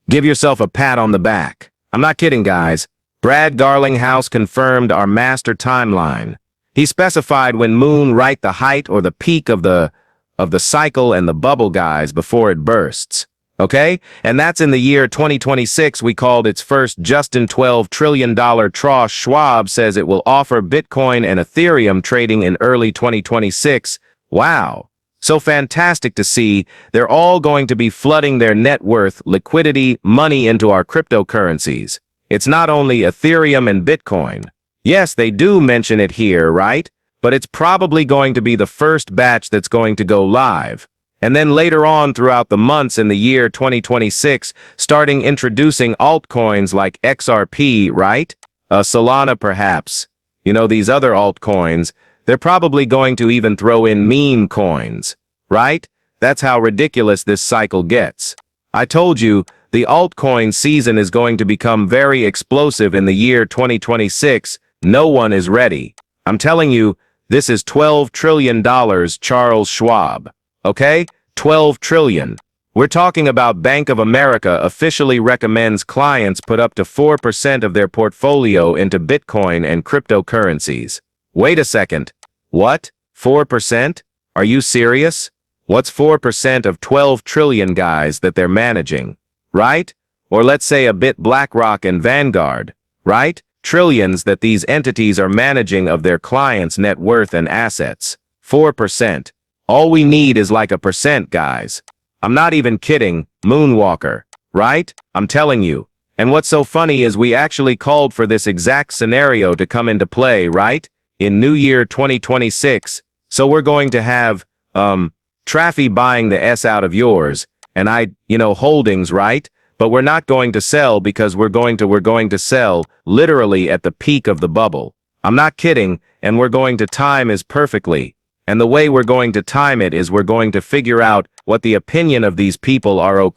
Give yourself a pat on the back. I'm not kidding, guys. Brad Garlinghouse confirmed our master timeline. He specified when moon right the height or the peak of the cycle and the bubble, guys, before it bursts. Okay? And that's in the year 2026. We called its first Justin $12 trillion trough. Schwab says it will offer Bitcoin and Ethereum trading in early 2026. Wow. So fantastic to see. They're all going to be flooding their net worth, liquidity, money into our cryptocurrencies. It's not only Ethereum and Bitcoin. Yes, they do mention it here, right? But it's probably going to be the first batch that's going to go live. And then later on throughout the months in the year 2026, starting introducing altcoins like XRP, right? Solana perhaps. You know, these other altcoins, they're probably going to even throw in meme coins, right? That's how ridiculous this cycle gets. I told you, the altcoin season is going to become very explosive in the year 2026. No one is ready. I'm telling you, this is $12 trillion, Charles Schwab. Okay? 12 trillion. We're talking about Bank of America officially recommends clients put up to 4% of their portfolio into Bitcoin and cryptocurrencies. Wait a second. What? 4%? Are you serious? What's 4% of 12 trillion, guys, that they're managing? Right? Or let's say a bit BlackRock and Vanguard, right? Trillions that these entities are managing of their clients' net worth and assets. 4%. All we need is like a percent, guys. I'm not even kidding, Moonwalker, right? I'm telling you. And what's so funny is we actually called for this exact scenario to come into play, right? In New Year 2026. So we're going to have, Traffy buying the S out of yours, and holdings, right? But we're not going to sell because we're going to sell literally at the peak of the bubble. I'm not kidding, and we're going to time is perfectly. And the way we're going to time it is we're going to figure out what the opinion of these people are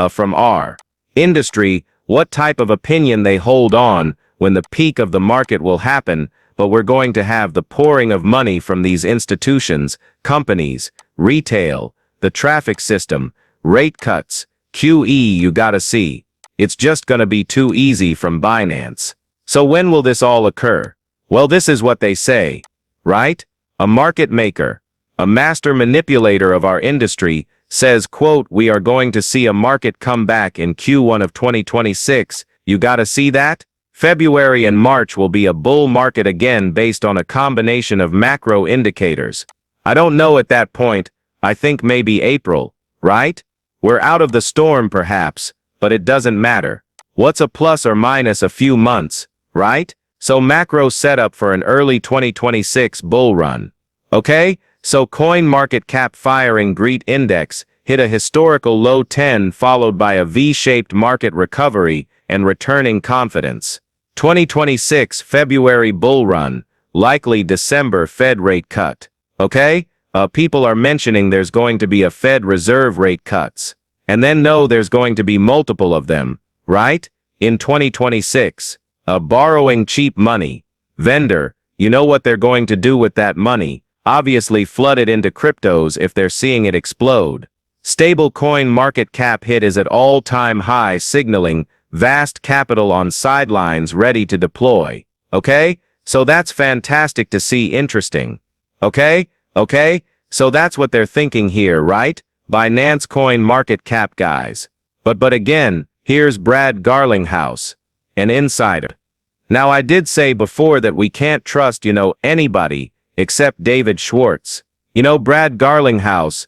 from our industry, what type of opinion they hold on when the peak of the market will happen, but we're going to have the pouring of money from these institutions, companies, retail, the traffic system, rate cuts, QE you gotta see. It's just gonna be too easy from Binance. So when will this all occur? Well, this is what they say, right? A market maker, a master manipulator of our industry, says, quote, we are going to see a market come back in Q1 of 2026. You gotta see that? February and March will be a bull market again based on a combination of macro indicators. I don't know at that point. I think maybe April, right? We're out of the storm perhaps, but it doesn't matter. What's a plus or minus a few months, right? So macro setup for an early 2026 bull run. Okay? So coin market cap firing greet index hit a historical low 10 followed by a V-shaped market recovery and returning confidence. 2026 February bull run, likely December Fed rate cut. Okay? People are mentioning there's going to be a Fed reserve rate cuts. And then no, there's going to be multiple of them, right? In 2026. Borrowing cheap money. Vendor, you know what they're going to do with that money? Obviously flood it into cryptos if they're seeing it explode. Stable coin market cap hit is at all-time high, signaling vast capital on sidelines ready to deploy. Okay? So that's fantastic to see, interesting. Okay? Okay? So that's what they're thinking here, right? Binance coin market cap guys. But again, here's Brad Garlinghouse, an insider. Now I did say before that we can't trust, anybody except David Schwartz. Brad Garlinghouse,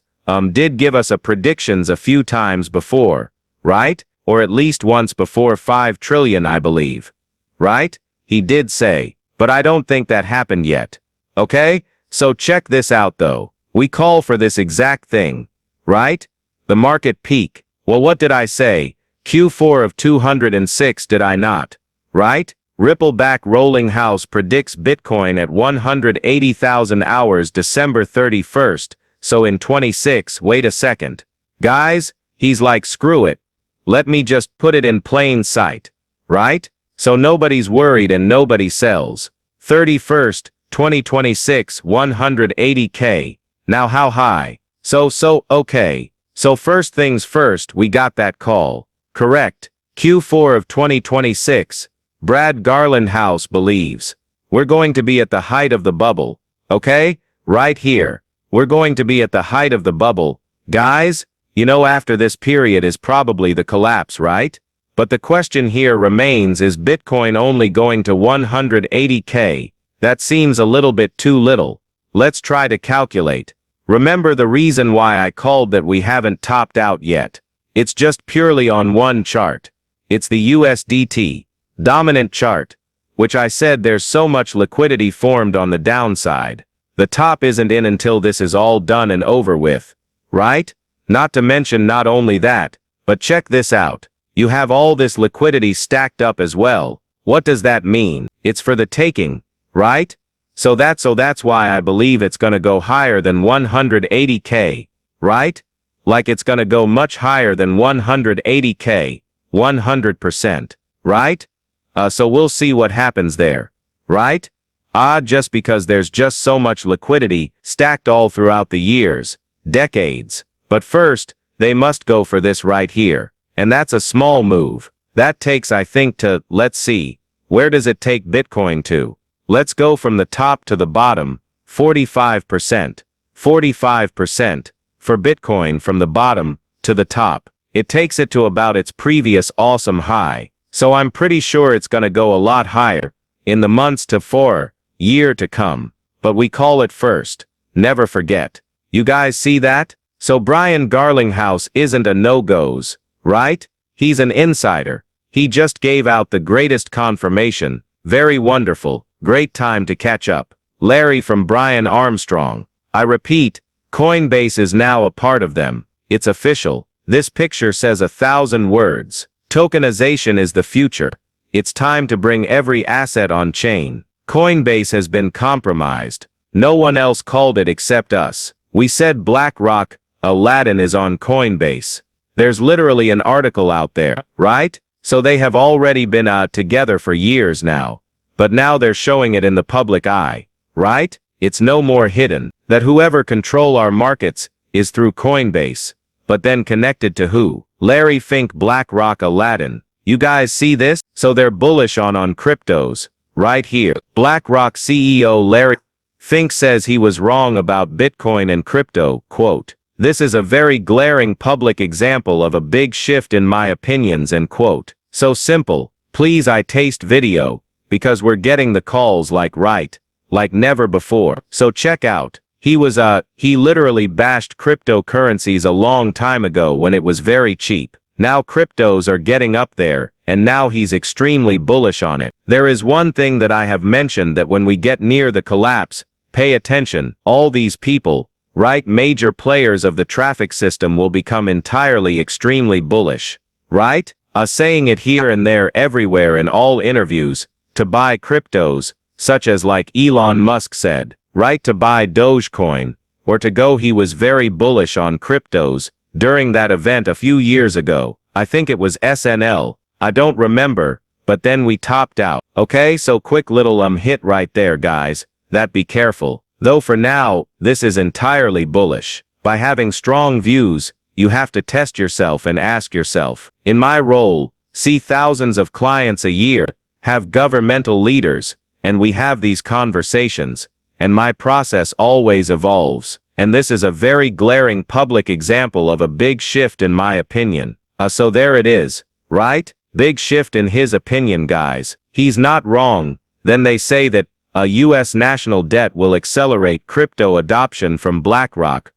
did give us a predictions a few times before, right? Or at least once before 5 trillion, I believe. Right? He did say, but I don't think that happened yet. Okay? So check this out though. We call for this exact thing. Right? The market peak. Well, what did I say? Q4 of 206, did I not? Right? Ripple back rolling house predicts Bitcoin at 180,000 hours December 31st. So in 26, wait a second. Guys, he's like, screw it. Let me just put it in plain sight. Right? So nobody's worried and nobody sells. 31st, 2026, 180K. Now how high? So okay. So first things first, we got that call. Correct. Q4 of 2026. Brad Garlinghouse believes. We're going to be at the height of the bubble. Okay? Right here. We're going to be at the height of the bubble. Guys, you know after this period is probably the collapse, right? But the question here remains, is Bitcoin only going to 180K? That seems a little bit too little. Let's try to calculate. Remember the reason why I called that we haven't topped out yet. It's just purely on one chart. It's the USDT dominant chart, which I said there's so much liquidity formed on the downside. The top isn't in until this is all done and over with, right? Not to mention not only that, but check this out. You have all this liquidity stacked up as well. What does that mean? It's for the taking, right? So that's why I believe it's gonna go higher than 180K, right? Like it's gonna go much higher than 180K, 100%, right? So we'll see what happens there, right? Just because there's just so much liquidity stacked all throughout the years, decades. But first, they must go for this right here. And that's a small move. That takes, I think, to, let's see, where does it take Bitcoin to? Let's go from the top to the bottom, 45%. 45% for Bitcoin from the bottom to the top. It takes it to about its previous awesome high. So I'm pretty sure it's gonna go a lot higher in the months to year to come. But we call it first. Never forget. You guys see that? So Brian Garlinghouse isn't a no-goes, right? He's an insider. He just gave out the greatest confirmation. Very wonderful. Great time to catch up. Larry from Brian Armstrong. I repeat, Coinbase is now a part of them. It's official. This picture says 1,000 words. Tokenization is the future. It's time to bring every asset on chain. Coinbase has been compromised. No one else called it except us. We said BlackRock, Aladdin is on Coinbase. There's literally an article out there, right? So they have already been together for years now. But now they're showing it in the public eye, right? It's no more hidden that whoever control our markets is through Coinbase. But then connected to who? Larry Fink, BlackRock, Aladdin. You guys see this? So they're bullish on cryptos. Right here. BlackRock CEO Larry Fink says he was wrong about Bitcoin and crypto, quote. This is a very glaring public example of a big shift in my opinions, end quote. So simple. Please I taste video, because we're getting the calls like never before. So check out. He literally bashed cryptocurrencies a long time ago when it was very cheap. Now cryptos are getting up there, and now he's extremely bullish on it. There is one thing that I have mentioned, that when we get near the collapse, pay attention, all these people, right, major players of the traffic system will become entirely extremely bullish, right? Saying it here and there everywhere in all interviews, to buy cryptos, such as like Elon Musk said, right, to buy Dogecoin, or to go. He was very bullish on cryptos during that event a few years ago. I think it was SNL. I don't remember, but then we topped out. Okay, so quick little hit right there, guys. That be careful. Though for now, this is entirely bullish. By having strong views, you have to test yourself and ask yourself. In my role, see thousands of clients a year, have governmental leaders, and we have these conversations, and my process always evolves. And this is a very glaring public example of a big shift in my opinion. So there it is, right? Big shift in his opinion, guys. He's not wrong. Then they say that U.S. national debt will accelerate crypto adoption from BlackRock.